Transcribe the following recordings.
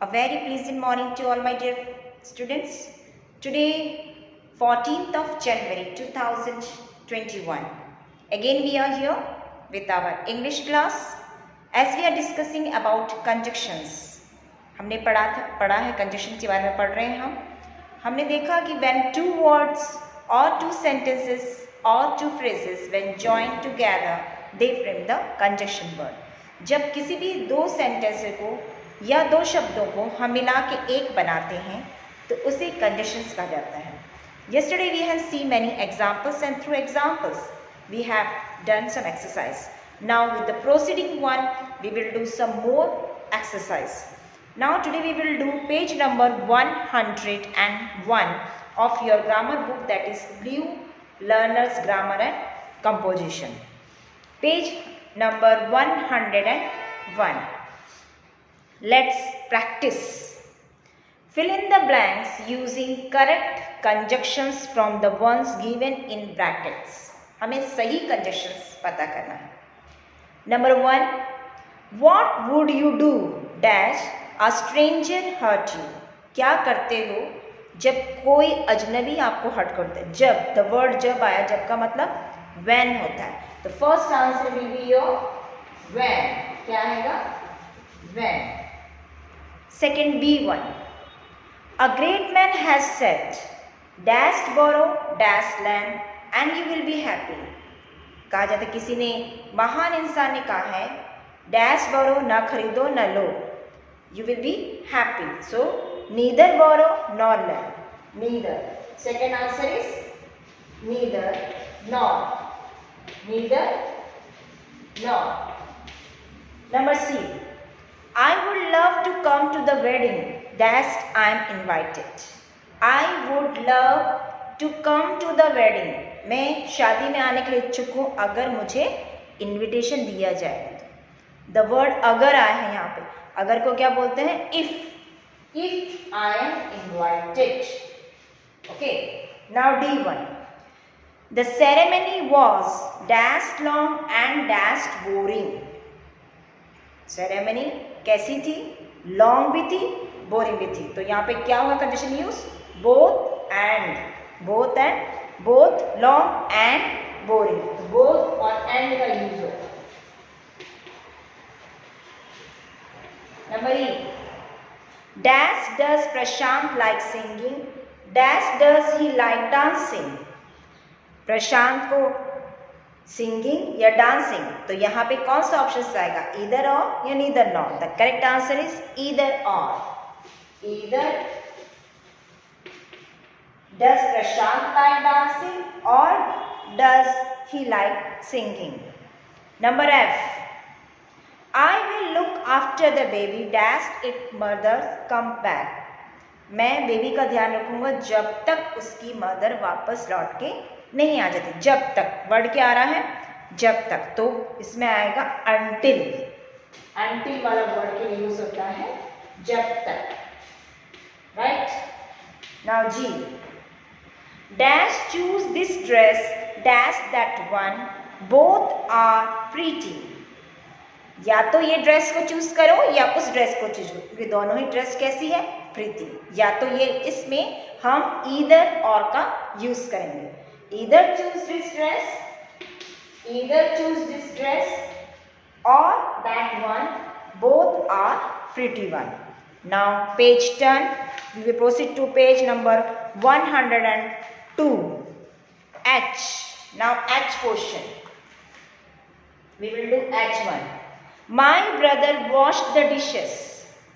A very pleasant morning to all my dear students. Today, 14th of January 2021. Again we are here with our English class as we are discussing about conjunctions. हमने पढ़ा है conjunction के बारे में पढ़ रहे हैं हमने देखा कि when two words or two sentences or two phrases when joined together they frame the conjunction word. जब किसी भी दो सेंटेंस को या दो शब्दों को हम मिला के एक बनाते हैं तो उसे कंजंक्शंस कहा जाता है. Yesterday we have seen many examples and through examples we have done some exercise. Now with the proceeding one we will do some more exercise. Now today we will do page number 101 of your grammar book, that is Blue Learners Grammar and Composition. Page number 101. Let's practice. Fill in the blanks using correct conjunctions from the ones given in brackets. हमें सही conjunctions पता करना है. Number 1. What would you do dash a stranger hurt you? क्या करते हो जब कोई अजनबी आपको हर्ट करता है. जब, the word जब आया, जब का मतलब when होता है. तो first answer will be your when. क्या आएगा? When. Second B1. A great man has said, dash borrow, dash land and you will be happy. कहा जाता है किसी ने, महान इंसान ने कहा है, dash borrow, ना खरीदो ना लो, you will be happy. So neither borrow nor lend. Neither. Second answer is neither nor. Neither nor. Number C. I would love to come to the wedding dash I am invited. I would love to come to the wedding. मैं शादी में आने के लिए इच्छुक हूँ अगर मुझे इनविटेशन दिया जाए. The word अगर आया है यहाँ पे. अगर को क्या बोलते हैं? If I am invited. Okay. Now D1. The ceremony was dash long and dash boring. Ceremony कैसी थी? लॉन्ग भी थी, बोरिंग भी थी. तो यहाँ पे क्या हुआ condition use? Both and. Both and, both long and boring. तो बोथ और एंड का यूज होगा. Number E. Dash does Prashant like singing, dash does he like dancing. Prashant को सिंगिंग या डांसिंग, तो यहाँ पे कौन सा ऑप्शन आएगा? ईदर और या neither nor. The correct answer is either or. Either does Prashant like dancing or does he like singing. Number F. I will look after the baby dash it mother come back. मैं baby का ध्यान रखूंगा जब तक उसकी mother वापस लौट के नहीं आ जाती. जब तक वर्ड क्या आ रहा है? जब तक. तो इसमें आएगा until. until वाला वर्ड के लिए यूज होता है जब तक. Right. Now G. Dash choose this dress dash that one both are pretty. या तो ये ड्रेस को चूज करो या उस ड्रेस को चूज करो, क्योंकि दोनों ही ड्रेस कैसी है? प्रीति. या तो ये, इसमें हम ईदर और का यूज करेंगे. Either choose this dress, either choose this dress or that one, both are pretty one. Now page 10, we will proceed to page number 102. H. Now H portion. We will do H1. My brother washed the dishes.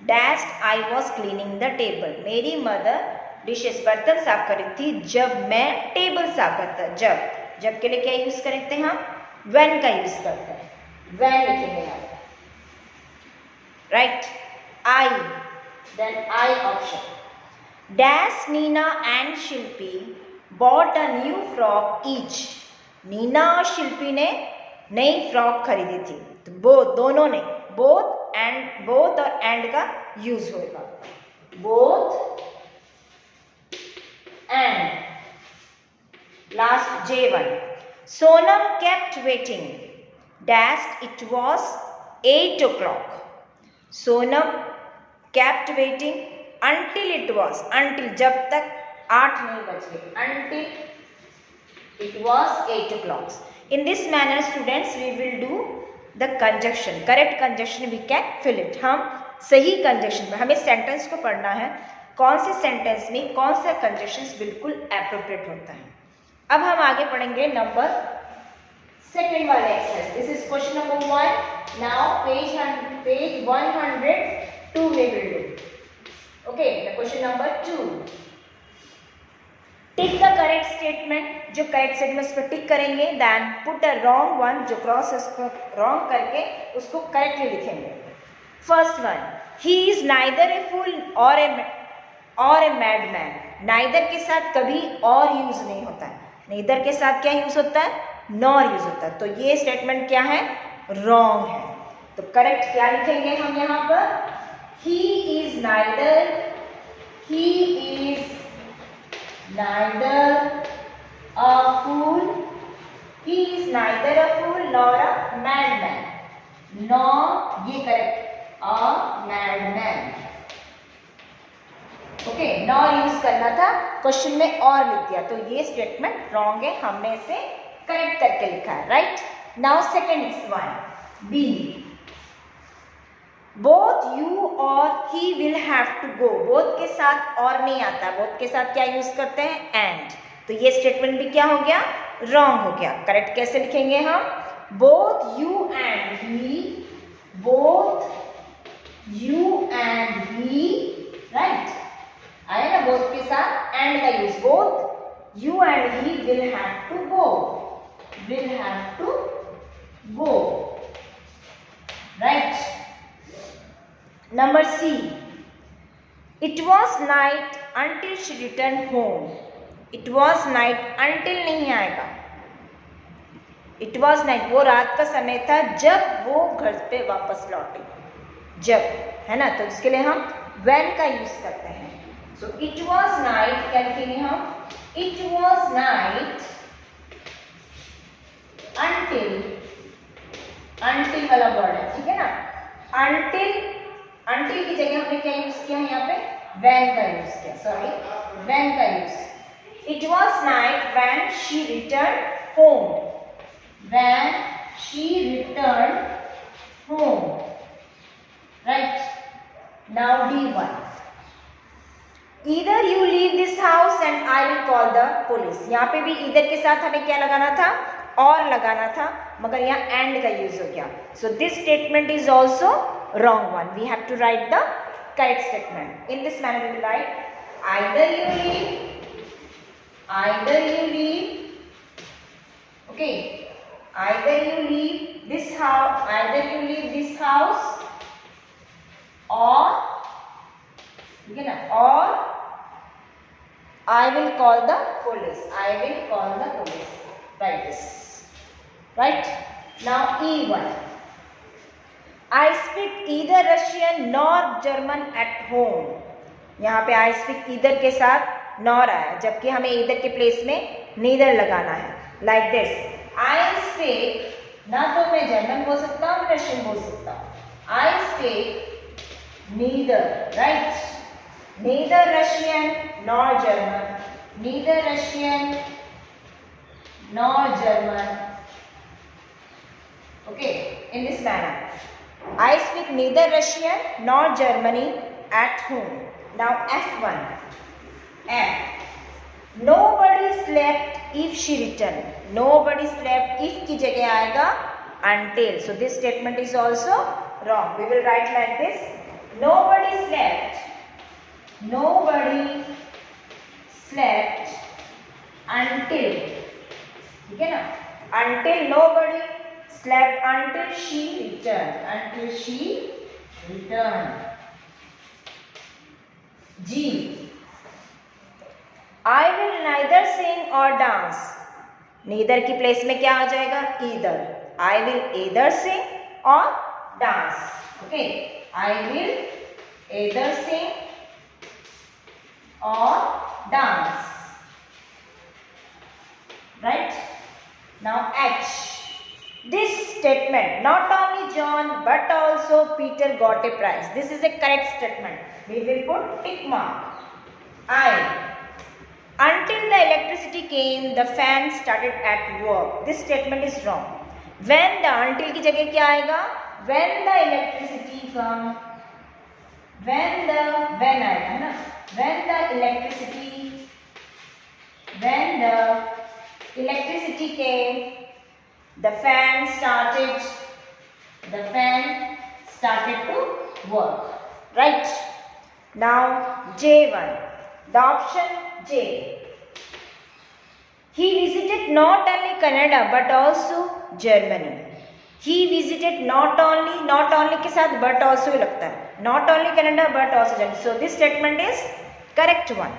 Dash I was cleaning the table. मेरी mother dishes बर्तन साफ कर रही थी जब मैं table साफ करता. जब के लिए क्या यूज करते हैं हम? व्हेन का यूज करते हैं. व्हेन लिखेंगे यहाँ. Right. I. Then I option. Dash Nina and Shilpi bought a new frock each. Nina और शिल्पी ने नई फ्रॉक खरीदी थी. तो बोथ, दोनों ने. बोथ एंड, बोथ और एंड का यूज होगा. Both and. Last J1. Sonam kept waiting dash it was 8 o'clock. Sonam kept waiting until it was, until जब तक 8 नहीं बज गए, until it was 8 o'clock. In this manner students we will do the conjunction, correct conjunction we can fill it. हम सही conjunction में हमें sentence को पढ़ना है, कौन से sentence में कौन सा conjunctions बिल्कुल appropriate होता है. अब हम आगे पढ़ेंगे नंबर सेकेंड वाले exercise. This is question number 1. Now page 102 we will do. Okay, the question number 2. Tick the correct statement. जो करेक्ट स्टेटमेंट पर टिक करेंगे, then put the wrong one, जो क्रॉस है उसको रॉन्ग करके उसको करेक्टली लिखेंगे. First one, he is neither a fool or a madman. Neither के साथ कभी और यूज नहीं होता है. नीदर के साथ क्या यूज होता है? नॉर यूज होता है. तो ये स्टेटमेंट क्या है? रॉन्ग है. तो करेक्ट क्या लिखेंगे हम यहाँ पर? ही is neither a fool, he is neither a fool nor a madman. nor ये correct, a madman. Okay, nor use करना था, क्वेश्चन में और लिख दिया, तो ये स्टेटमेंट रॉन्ग है. हमने इसे करेक्ट करके लिखा है. Right. Now second one, B. Both you or he will have to go. Both के साथ और नहीं आता, बोथ के साथ क्या यूज करते हैं? एंड. तो ये स्टेटमेंट भी क्या हो गया? रॉन्ग हो गया. करेक्ट कैसे लिखेंगे हम? Both you and he, both you and he. Right, आया ना बोथ के साथ एंड का use. Both you and he will have to go, will have to go. Right. Number C, it was night until she return home. It was night, until नहीं आएगा. It was night, वो रात का समय था जब वो घर पे वापस लौटे. जब, है ना, तो इसके लिए हम when का यूज करते हैं. सो इट वॉज नाइट क्या लिखेंगे हम? It was night until, until वाला वर्ड है, ठीक है ना. अंटिल, अंटिल की जगह हमने क्या यूज किया है यहाँ पे? when का यूज किया. सॉरी, when का use. It was night when she returned home, when she returned home. Right. Now D1. Either you leave this house and I will call the police. यहाँ पे भी either के साथ हमें क्या लगाना था? और लगाना था, मगर यहाँ and का यूज हो गया. So this statement is also wrong one. We have to write the correct statement. In this manner we will write either you leave, either you leave. Okay. Either you leave this house, either you leave this house, or, ठीक है ना, or I will call the police. I will call the police. Write this. Right. Now E1. I speak either Russian nor German at home. यहाँ पे I speak either के साथ nor आया, जबकि हमें either के प्लेस में neither लगाना है. Like this. I speak, ना तो मैं जर्मन बोल सकता हूँ, रशियन बोल सकता हूँ. I speak neither, right? Neither Russian nor German. Neither Russian nor German. Okay, in this manner. I speak neither Russian nor Germany at home. Now F1. F. Nobody slept if she returned. Nobody slept, if की जगह आएगा until. So this statement is also wrong. We will write like this. Nobody slept. Nobody slept until. ठीक है ना? Until nobody slept until she returned. Until she returned. G. I will neither sing or dance. Neither की place में क्या आ जाएगा? Either. I will either sing or dance. Okay. I will either sing or dance. Right? Now H. This statement, not only John but also Peter got a prize. This is a correct statement. We will put tick mark. I. Until the electricity came, the fan started at work. This statement is wrong. When the until की जगह क्या आएगा? When the electricity come. When आएगा ना? When the electricity came, the fan started to work. Right? Now J1. The option J. He visited not only Canada but also Germany. He visited not only के साथ but also ही लगता है. Not only Canada but also Germany. So this statement is correct one.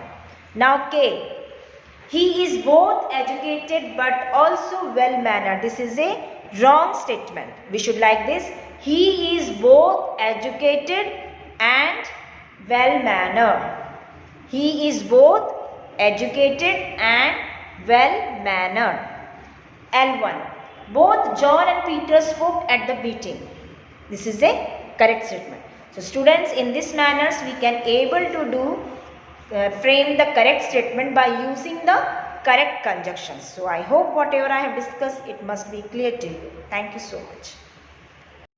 Now K. He is both educated but also well mannered. This is a wrong statement. We should like this. He is both educated and well mannered. He is both educated and well mannered. L1. Both John and Peter spoke at the meeting. This is a correct statement. So students, in this manner we can able to do frame the correct statement by using the correct conjunctions. So I hope whatever I have discussed, it must be clear to you. Thank you so much.